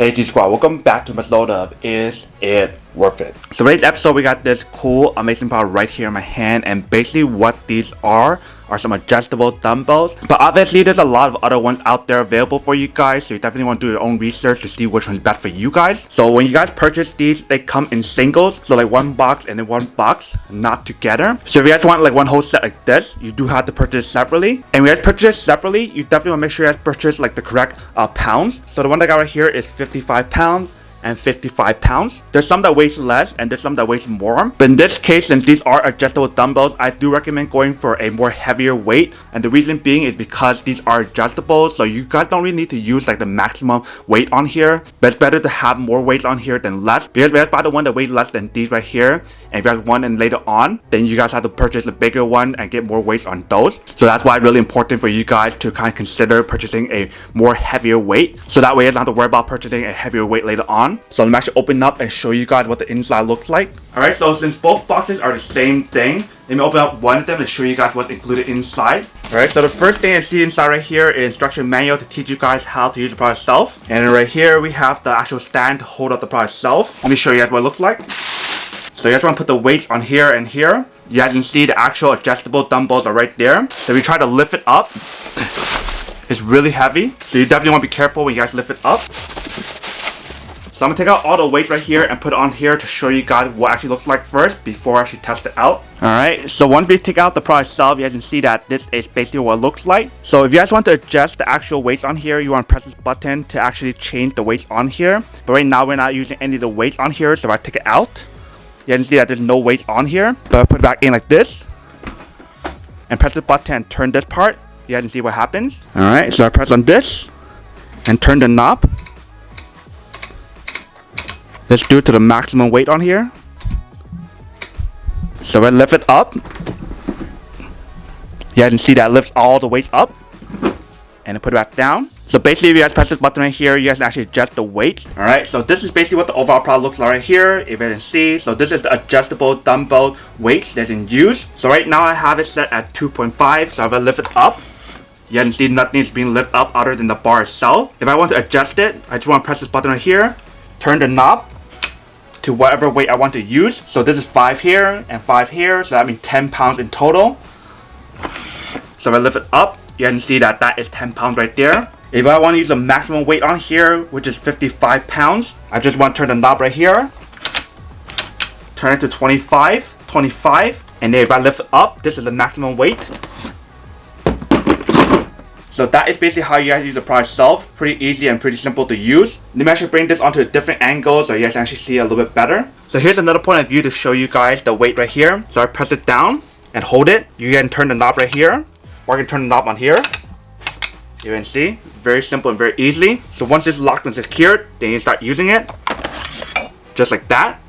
Hey G Squad, welcome back to my load of Is It Worth It? So today's episode we got this cool amazing product right here in my hand, and basically what these are some adjustable dumbbells. But obviously there's a lot of other ones out there available for you guys, so you definitely want to do your own research to see which one's best for you guys. So when you guys purchase these, they come in singles, so like one box and then one box, not together. So if you guys want like one whole set like this, you do have to purchase separately. And when you guys purchase separately, you definitely want to make sure you guys purchase like the correct pounds. So the one that I got right here is 55 pounds and 55 pounds. There's some that weighs less and there's some that weighs more. But in this case, since these are adjustable dumbbells, I do recommend going for a more heavier weight. And the reason being is because these are adjustable, so you guys don't really need to use like the maximum weight on here. But it's better to have more weights on here than less. Because if you guys buy the one that weighs less than these right here, and if you guys want it later on, then you guys have to purchase a bigger one and get more weights on those. So that's why it's really important for you guys to kind of consider purchasing a more heavier weight. So that way you don't have to worry about purchasing a heavier weight later on. So let me actually open up and show you guys what the inside looks like. Alright, so since both boxes are the same thing, let me open up one of them and show you guys what's included inside. Alright, so the first thing I see inside right here is instruction manual to teach you guys how to use the product itself. And then right here we have the actual stand to hold up the product itself. Let me show you guys what it looks like. So you guys want to put the weights on here and here. You guys can see the actual adjustable dumbbells are right there. So if you try to lift it up, it's really heavy. So you definitely want to be careful when you guys lift it up. So I'm going to take out all the weights right here and put it on here to show you guys what it actually looks like first before I actually test it out. Alright, so once we take out the product itself, you guys can see that this is basically what it looks like. So if you guys want to adjust the actual weights on here, you want to press this button to actually change the weights on here. But right now we're not using any of the weights on here, so if I take it out, you can see that there's no weights on here. But I put it back in like this and press the button and turn this part. You guys can see what happens. Alright, so I press on this and turn the knob. Let's do it to the maximum weight on here. So I lift it up. You guys can see that lifts all the weights up. And then put it back down. So basically if you guys press this button right here, you guys can actually adjust the weight. Alright, so this is basically what the overall product looks like right here. If you can see, so this is the adjustable dumbbell weights that's in use. So right now I have it set at 2.5. So if I lift it up, you guys can see nothing is being lifted up other than the bar itself. If I want to adjust it, I just want to press this button right here, turn the knob to whatever weight I want to use. So this is 5 here and 5 here, so that means 10 pounds in total. So if I lift it up, you can see that that is 10 pounds right there. If I want to use the maximum weight on here, which is 55 pounds, I just want to turn the knob right here, turn it to 25, and then if I lift it up, this is the maximum weight. So that is basically how you guys use the product itself. Pretty easy and pretty simple to use. Let me actually bring this onto a different angle so you guys can actually see a little bit better. So here's another point of view to show you guys the weight right here. So I press it down and hold it. You can turn the knob right here, or you can turn the knob on here. You can see, very simple and very easy. So once it's locked and secured, then you start using it. Just like that.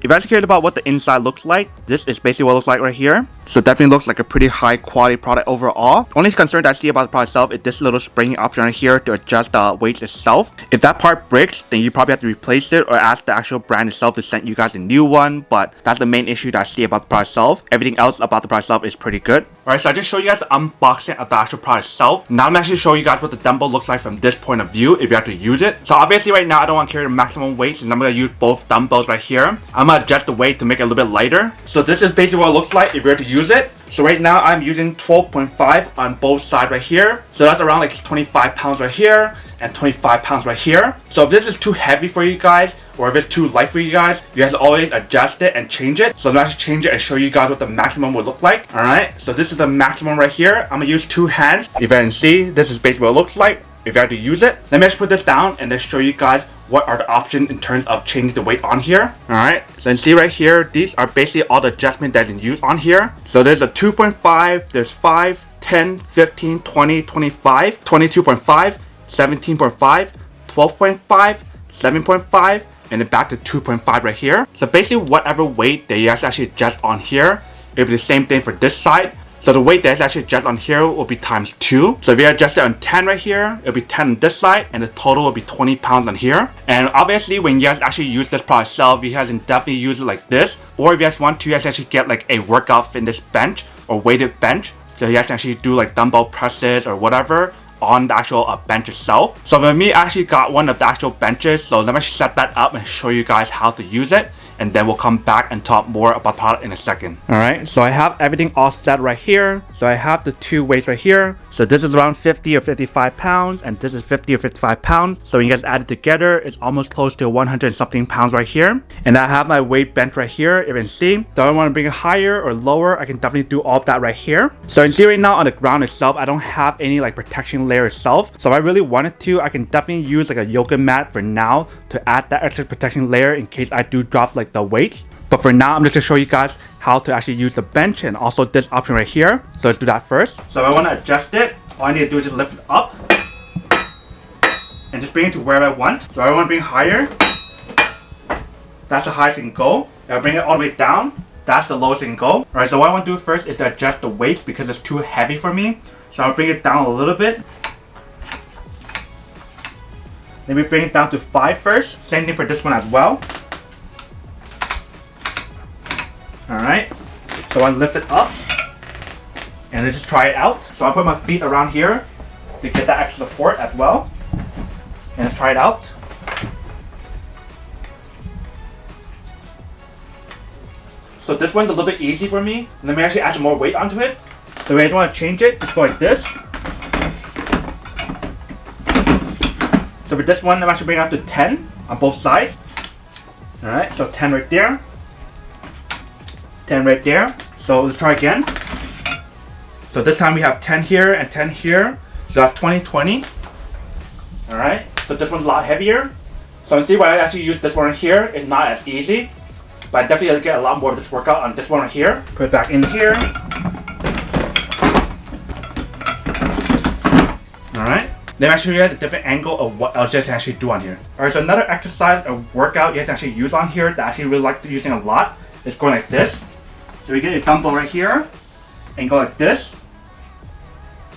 If you're actually curious about what the inside looks like, this is basically what it looks like right here. So it definitely looks like a pretty high quality product overall. Only concern that I see about the product itself is this little spring option right here to adjust the weights itself. If that part breaks, then you probably have to replace it or ask the actual brand itself to send you guys a new one. But that's the main issue that I see about the product itself. Everything else about the product itself is pretty good. Alright, so I just showed you guys the unboxing of the actual product itself. Now I'm actually showing you guys what the dumbbell looks like from this point of view if you have to use it. So obviously right now I don't want to carry the maximum weight, and I'm going to use both dumbbells right here. I'm going to adjust the weight to make it a little bit lighter. So this is basically what it looks like if you were to use it. So right now I'm using 12.5 on both sides right here. So that's around like 25 pounds right here and 25 pounds right here. So if this is too heavy for you guys, or if it's too light for you guys always adjust it and change it. So I'm going to change it and show you guys what the maximum would look like. Alright, so this is the maximum right here. I'm going to use 2 hands. If you can see, this is basically what it looks like if you have to use it. Let me just put this down and then show you guys what are the options in terms of changing the weight on here. Alright, so you can see right here, these are basically all the adjustments that you can use on here. So there's a 2.5, there's 5, 10, 15, 20, 25, 22.5, 17.5, 12.5, 7.5, and then back to 2.5 right here. So basically whatever weight that you guys actually adjust on here, it'll be the same thing for this side. So the weight that's actually adjusted on here will be times 2. So if you adjust it on 10 right here, it'll be 10 on this side, and the total will be 20 pounds on here. And obviously when you guys actually use this product itself, you guys can definitely use it like this. Or if you guys want to, you guys actually get like a workout fitness bench or weighted bench. So you guys can actually do like dumbbell presses or whatever on the actual bench itself. So for me, I actually got one of the actual benches. So let me set that up and show you guys how to use it. And then we'll come back and talk more about the product in a second. Alright, so I have everything all set right here. So I have the two weights right here. So this is around 50 or 55 pounds, and this is 50 or 55 pounds. So when you guys add it together, it's almost close to 100 something pounds right here. And I have my weight bench right here, if you can see. So I don't want to bring it higher or lower. I can definitely do all of that right here. So you can see right now on the ground itself, I don't have any like protection layer itself. So if I really wanted to, I can definitely use like a yoga mat for now to add that extra protection layer in case I do drop like the weights. But for now, I'm just gonna show you guys how to actually use the bench and also this option right here. So let's do that first. So if I want to adjust it, all I need to do is just lift it up and just bring it to where I want. So if I want to bring it higher, that's the highest it can go. If I bring it all the way down, that's the lowest it can go. Alright, so what I want to do first is to adjust the weight because it's too heavy for me. So I'll bring it down a little bit. Let me bring it down to 5 first. Same thing for this one as well. Alright, so I lift it up and then just try it out. So I put my feet around here to get that extra support as well. And let's try it out. So this one's a little bit easy for me. Let me actually add some more weight onto it. So if I want to change it, just go like this. So for this one, I'm actually bringing it up to 10 on both sides. Alright, so 10 right there. 10 right there. So let's try again. So this time we have 10 here and 10 here. So that's 20, 20. Alright, so this one's a lot heavier. So you see why I actually use this one right here. It's not as easy. But I definitely get a lot more of this workout on this one right here. Put it back in here. Alright. Let me show you the different angle of what else you can actually do on here. Alright, so another exercise or workout you guys can actually use on here that I actually really like using a lot is going like this. So we get your dumbbell right here and go like this.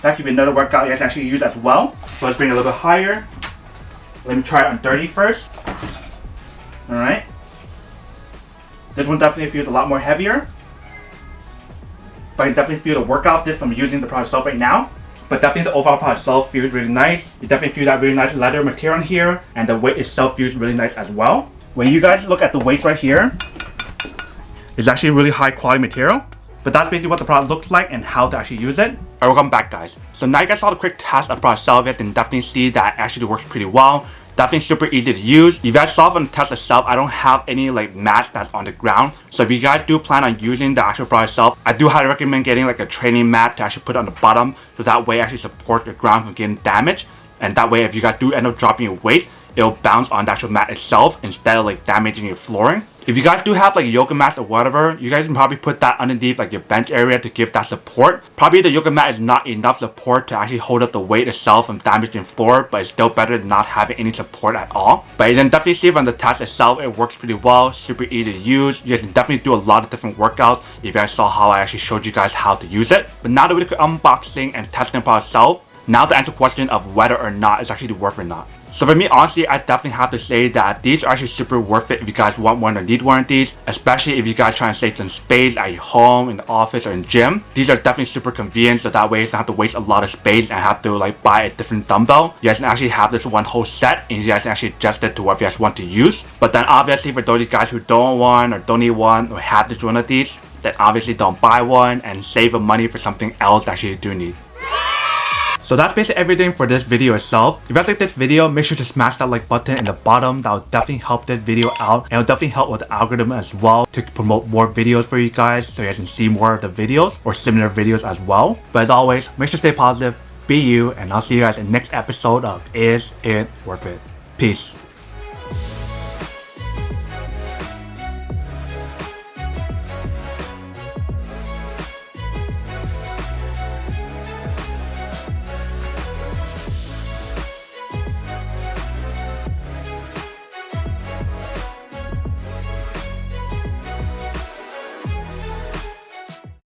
That could be another workout you guys actually use as well. So let's bring it a little bit higher. Let me try it on 30 first. Alright. This one definitely feels a lot more heavier. But I can definitely feel the workout of this from using the product itself right now. But definitely the overall product itself feels really nice. You definitely feel that really nice leather material in here. And the weight itself feels really nice as well. When you guys look at the weights right here, it's actually really high quality material. But that's basically what the product looks like and how to actually use it. Alright, welcome back guys. So now you guys saw the quick test of the product itself. You guys can definitely see that it actually works pretty well. Definitely super easy to use. You guys saw from the test itself, I don't have any like mats that's on the ground. So if you guys do plan on using the actual product itself, I do highly recommend getting like a training mat to actually put on the bottom. So that way it actually supports the ground from getting damaged. And that way if you guys do end up dropping your weight, it'll bounce on the actual mat itself instead of like damaging your flooring. If you guys do have like yoga mats or whatever, you guys can probably put that underneath like your bench area to give that support. Probably the yoga mat is not enough support to actually hold up the weight itself from damaging floor, but it's still better than not having any support at all. But you can definitely see from the test itself, it works pretty well, super easy to use. You guys can definitely do a lot of different workouts if you guys saw how I actually showed you guys how to use it. But now that we could unboxing and testing the product itself, now to answer the question of whether or not it's actually worth it or not. So for me, honestly, I definitely have to say that these are actually super worth it if you guys want one or need one of these, especially if you guys try to save some space at your home, in the office, or in gym. These are definitely super convenient, so that way you don't have to waste a lot of space and have to like buy a different dumbbell. You guys can actually have this one whole set and you guys can actually adjust it to what you guys want to use. But then obviously for those of you guys who don't want or don't need one or have this one of these, then obviously don't buy one and save the money for something else that you do need. So that's basically everything for this video itself. If you guys like this video, make sure to smash that like button in the bottom. That will definitely help this video out. And it will definitely help with the algorithm as well to promote more videos for you guys so you guys can see more of the videos or similar videos as well. But as always, make sure to stay positive, be you, and I'll see you guys in the next episode of Is It Worth It? Peace.